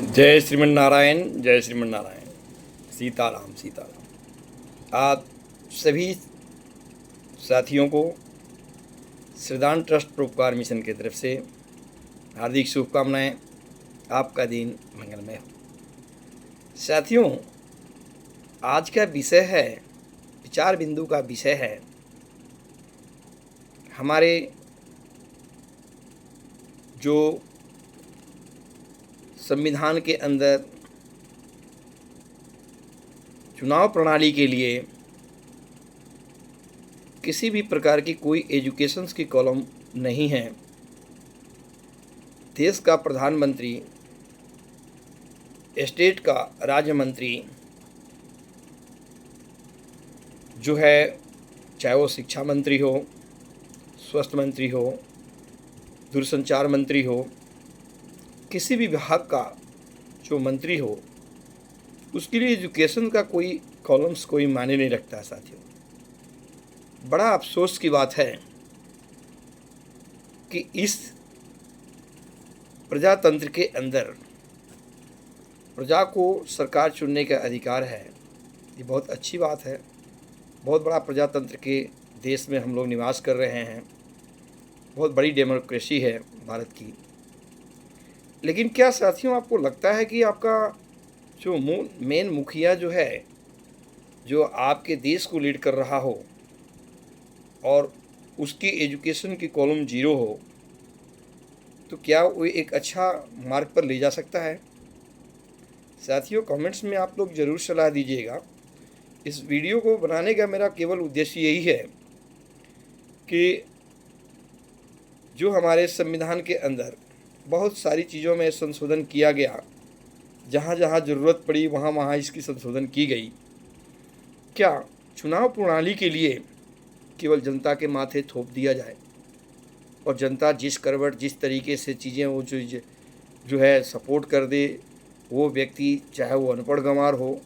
जय श्रीमन नारायण, जय श्रीमन नारायण। सीताराम सीताराम। आप सभी साथियों को श्रद्धान ट्रस्ट परोपकार मिशन की तरफ से हार्दिक शुभकामनाएं। आपका दिन मंगलमय हो। साथियों, आज का विषय है, विचार बिंदु का विषय है हमारे जो संविधान के अंदर चुनाव प्रणाली के लिए किसी भी प्रकार की कोई एजुकेशंस की कॉलम नहीं है। देश का प्रधानमंत्री, स्टेट का राज्य मंत्री जो है, चाहे वो शिक्षा मंत्री हो, स्वास्थ्य मंत्री हो, दूरसंचार मंत्री हो, किसी भी विभाग का जो मंत्री हो, उसके लिए एजुकेशन का कोई कॉलम्स कोई मायने नहीं रखता है। साथियों, बड़ा अफसोस की बात है कि इस प्रजातंत्र के अंदर प्रजा को सरकार चुनने का अधिकार है। ये बहुत अच्छी बात है। बहुत बड़ा प्रजातंत्र के देश में हम लोग निवास कर रहे हैं। बहुत बड़ी डेमोक्रेसी है भारत की। लेकिन क्या साथियों, आपको लगता है कि आपका जो मेन मुखिया जो है, जो आपके देश को लीड कर रहा हो और उसकी एजुकेशन की कॉलम 0 हो, तो क्या वो एक अच्छा मार्ग पर ले जा सकता है? साथियों, कमेंट्स में आप लोग ज़रूर सलाह दीजिएगा। इस वीडियो को बनाने का मेरा केवल उद्देश्य यही है कि जो हमारे संविधान के अंदर बहुत सारी चीज़ों में संशोधन किया गया, जहाँ जहाँ ज़रूरत पड़ी वहाँ वहाँ इसकी संशोधन की गई। क्या चुनाव प्रणाली के लिए केवल जनता के माथे थोप दिया जाए और जनता जिस करवट जिस तरीके से चीज़ें वो जो है सपोर्ट कर दे, वो व्यक्ति चाहे वो अनपढ़ गंवार हो,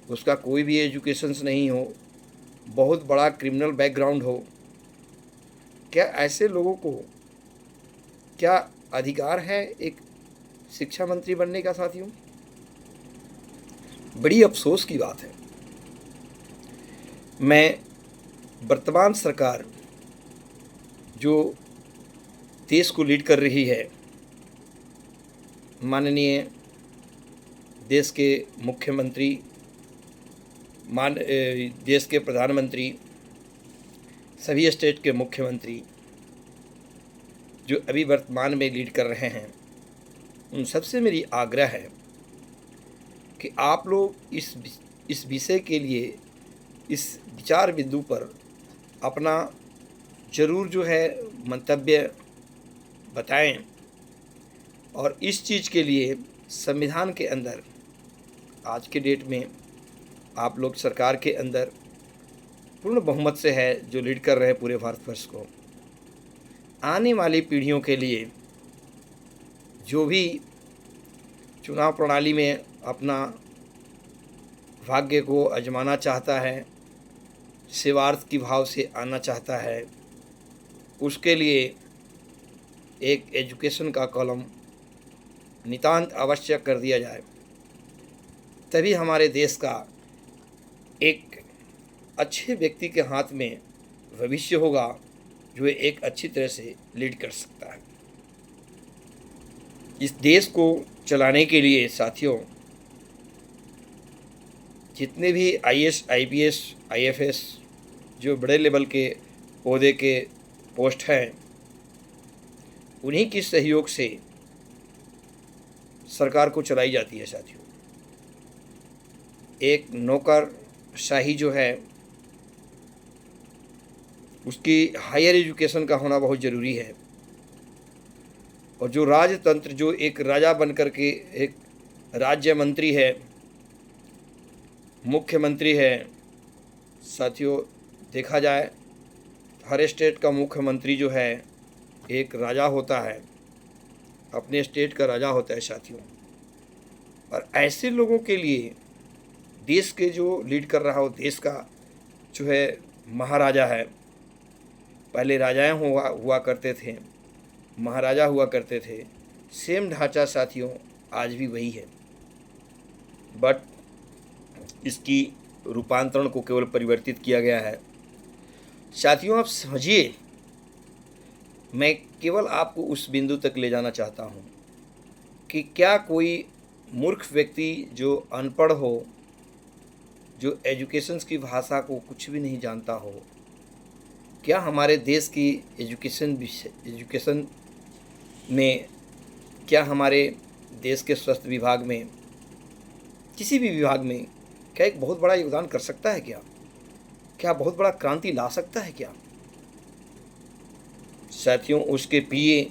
उसका कोई भी एजुकेशंस नहीं हो, बहुत बड़ा क्रिमिनल बैकग्राउंड हो, क्या ऐसे लोगों को क्या अधिकार है एक शिक्षा मंत्री बनने का? साथियों, बड़ी अफसोस की बात है। मैं वर्तमान सरकार जो देश को लीड कर रही है, माननीय देश के मुख्यमंत्री, देश के प्रधानमंत्री, सभी स्टेट के मुख्यमंत्री जो अभी वर्तमान में लीड कर रहे हैं, उन सबसे मेरी आग्रह है कि आप लोग इस विषय के लिए, इस विचार बिंदु पर अपना ज़रूर जो है मंतव्य बताएं और इस चीज़ के लिए संविधान के अंदर आज के डेट में आप लोग सरकार के अंदर पूर्ण बहुमत से है जो लीड कर रहे हैं पूरे भारतवर्ष को, आने वाली पीढ़ियों के लिए जो भी चुनाव प्रणाली में अपना भाग्य को आजमाना चाहता है, सेवार्थ की भाव से आना चाहता है, उसके लिए एक एजुकेशन का कॉलम नितांत आवश्यक कर दिया जाए। तभी हमारे देश का एक अच्छे व्यक्ति के हाथ में भविष्य होगा जो एक अच्छी तरह से लीड कर सकता है। इस देश को चलाने के लिए साथियों, जितने भी आईएएस, आईपीएस, आईएफएस जो बड़े लेवल के ओहदे के पोस्ट हैं, उन्हीं के सहयोग से सरकार को चलाई जाती है। साथियों, एक नौकरशाही जो है, उसकी हायर एजुकेशन का होना बहुत ज़रूरी है। और जो राजतंत्र, जो एक राजा बनकर के एक राज्य मंत्री है, मुख्यमंत्री है, साथियों देखा जाए हर स्टेट का मुख्यमंत्री जो है एक राजा होता है, अपने स्टेट का राजा होता है। साथियों, और ऐसे लोगों के लिए देश के जो लीड कर रहा हो, देश का जो है महाराजा है। पहले राजाएं हुआ करते थे, महाराजा हुआ करते थे। सेम ढांचा साथियों आज भी वही है, बट इसकी रूपांतरण को केवल परिवर्तित किया गया है। साथियों, आप समझिए, मैं केवल आपको उस बिंदु तक ले जाना चाहता हूँ कि क्या कोई मूर्ख व्यक्ति जो अनपढ़ हो, जो एजुकेशंस की भाषा को कुछ भी नहीं जानता हो, क्या हमारे देश की एजुकेशन में, क्या हमारे देश के स्वास्थ्य विभाग में, किसी भी विभाग में क्या एक बहुत बड़ा योगदान कर सकता है? क्या बहुत बड़ा क्रांति ला सकता है क्या? साथियों, उसके पीए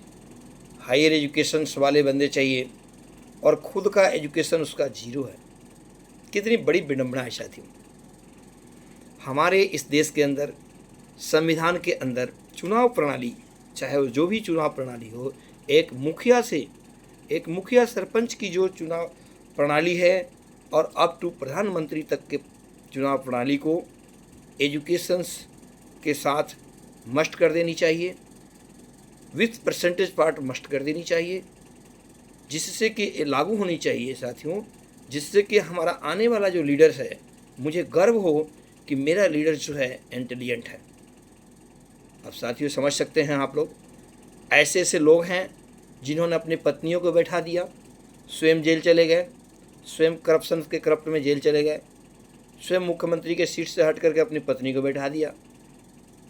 हायर एजुकेशन वाले बंदे चाहिए और खुद का एजुकेशन उसका जीरो है। कितनी बड़ी विडंबना है साथियों। हमारे इस देश के अंदर, संविधान के अंदर चुनाव प्रणाली, चाहे वो जो भी चुनाव प्रणाली हो, एक मुखिया सरपंच की जो चुनाव प्रणाली है और अप टू प्रधानमंत्री तक के चुनाव प्रणाली को एजुकेशंस के साथ मस्ट कर देनी चाहिए, विथ परसेंटेज पार्ट मस्ट कर देनी चाहिए, जिससे कि लागू होनी चाहिए साथियों, जिससे कि हमारा आने वाला जो लीडर्स है, मुझे गर्व हो कि मेरा लीडर जो है इंटेलिजेंट है। अब साथियों, समझ सकते हैं आप लोग, ऐसे ऐसे लोग हैं जिन्होंने अपनी पत्नियों को बैठा दिया, स्वयं जेल चले गए, स्वयं करप्शन के करप्ट में जेल चले गए, स्वयं मुख्यमंत्री के सीट से हट करके अपनी पत्नी को बैठा दिया,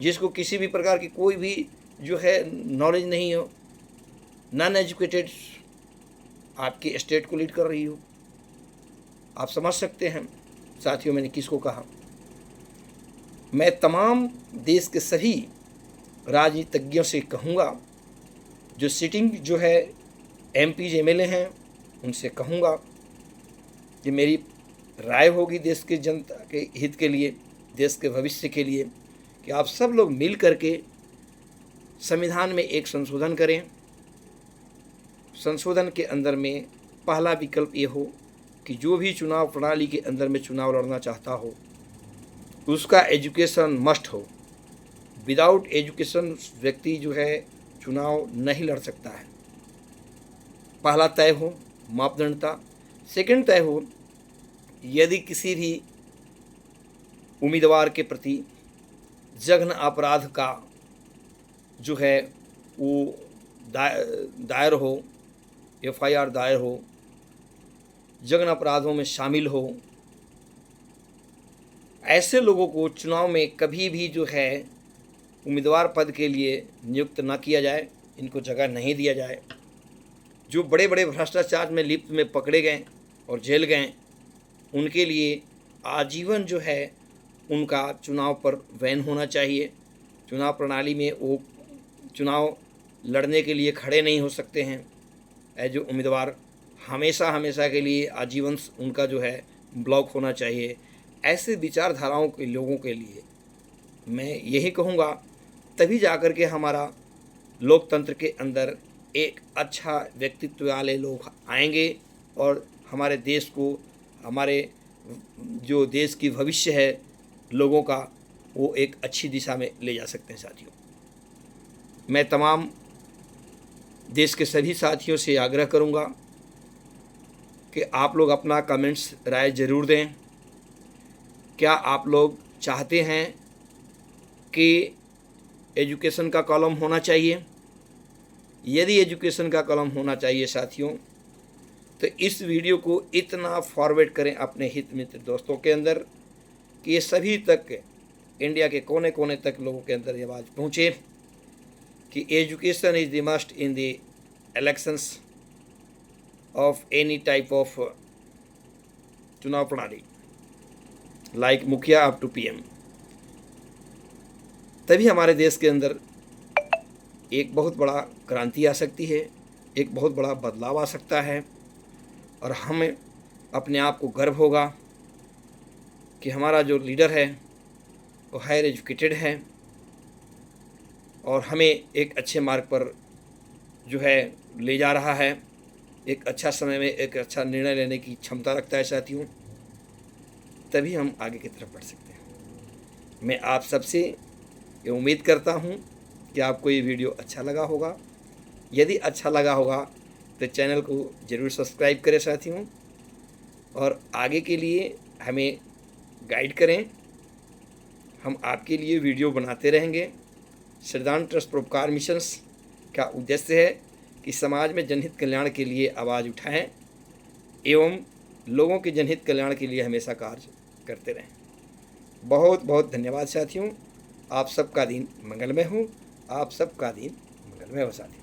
जिसको किसी भी प्रकार की कोई भी जो है नॉलेज नहीं हो, नॉन एजुकेटेड आपकी स्टेट को लीड कर रही हो। आप समझ सकते हैं साथियों, मैंने किसको कहा। मैं तमाम देश के सभी राजनीतिज्ञों से कहूँगा, जो सिटिंग जो है एमपीज एमएलए हैं, उनसे कहूँगा कि मेरी राय होगी देश के जनता के हित के लिए, देश के भविष्य के लिए, कि आप सब लोग मिल करके संविधान में एक संशोधन करें। संशोधन के अंदर में पहला विकल्प ये हो कि जो भी चुनाव प्रणाली के अंदर में चुनाव लड़ना चाहता हो, उसका एजुकेशन मस्ट हो। विदाउट एजुकेशन व्यक्ति जो है चुनाव नहीं लड़ सकता है। पहला तय हो मापदंडता। सेकंड तय हो, यदि किसी भी उम्मीदवार के प्रति जघन्य अपराध का जो है वो दायर हो, एफआईआर दायर हो, जघन्य अपराधों में शामिल हो, ऐसे लोगों को चुनाव में कभी भी जो है उम्मीदवार पद के लिए नियुक्त न किया जाए, इनको जगह नहीं दिया जाए। जो बड़े बड़े भ्रष्टाचार में लिप्त में पकड़े गए और जेल गए, उनके लिए आजीवन जो है उनका चुनाव पर बैन होना चाहिए। चुनाव प्रणाली में वो चुनाव लड़ने के लिए खड़े नहीं हो सकते हैं। जो उम्मीदवार हमेशा हमेशा के लिए आजीवन उनका जो है ब्लॉक होना चाहिए। ऐसे विचारधाराओं के लोगों के लिए मैं यही कहूँगा, तभी जाकर के हमारा लोकतंत्र के अंदर एक अच्छा व्यक्तित्व वाले लोग आएंगे और हमारे देश को, हमारे जो देश की भविष्य है लोगों का, वो एक अच्छी दिशा में ले जा सकते हैं। साथियों, मैं तमाम देश के सभी साथियों से आग्रह करूंगा कि आप लोग अपना कमेंट्स राय ज़रूर दें। क्या आप लोग चाहते हैं कि एजुकेशन का कॉलम होना चाहिए? यदि एजुकेशन का कॉलम होना चाहिए साथियों, तो इस वीडियो को इतना फॉरवर्ड करें अपने हित मित्र दोस्तों के अंदर कि ये सभी तक, इंडिया के कोने कोने तक लोगों के अंदर ये आवाज़ पहुँचे कि education is the must in the elections of any type of चुनाव प्रणाली, लाइक मुखिया अप टू पीएम। तभी हमारे देश के अंदर एक बहुत बड़ा क्रांति आ सकती है, एक बहुत बड़ा बदलाव आ सकता है और हमें अपने आप को गर्व होगा कि हमारा जो लीडर है वो हायर एजुकेटेड है और हमें एक अच्छे मार्ग पर जो है ले जा रहा है, एक अच्छा समय में एक अच्छा निर्णय लेने की क्षमता रखता है साथियों। तभी हम आगे की तरफ बढ़ सकते हैं। मैं आप सबसे ये उम्मीद करता हूँ कि आपको ये वीडियो अच्छा लगा होगा। यदि अच्छा लगा होगा तो चैनल को ज़रूर सब्सक्राइब करें साथियों, और आगे के लिए हमें गाइड करें। हम आपके लिए वीडियो बनाते रहेंगे। श्रद्धांजलि ट्रस्ट परोपकार मिशंस का उद्देश्य है कि समाज में जनहित कल्याण के लिए आवाज़ उठाएं एवं लोगों के जनहित कल्याण के लिए हमेशा कार्य करते रहें। बहुत बहुत धन्यवाद साथियों। आप सबका दिन मंगलमय हो। आप सबका दिन मंगलमय हो साथियों।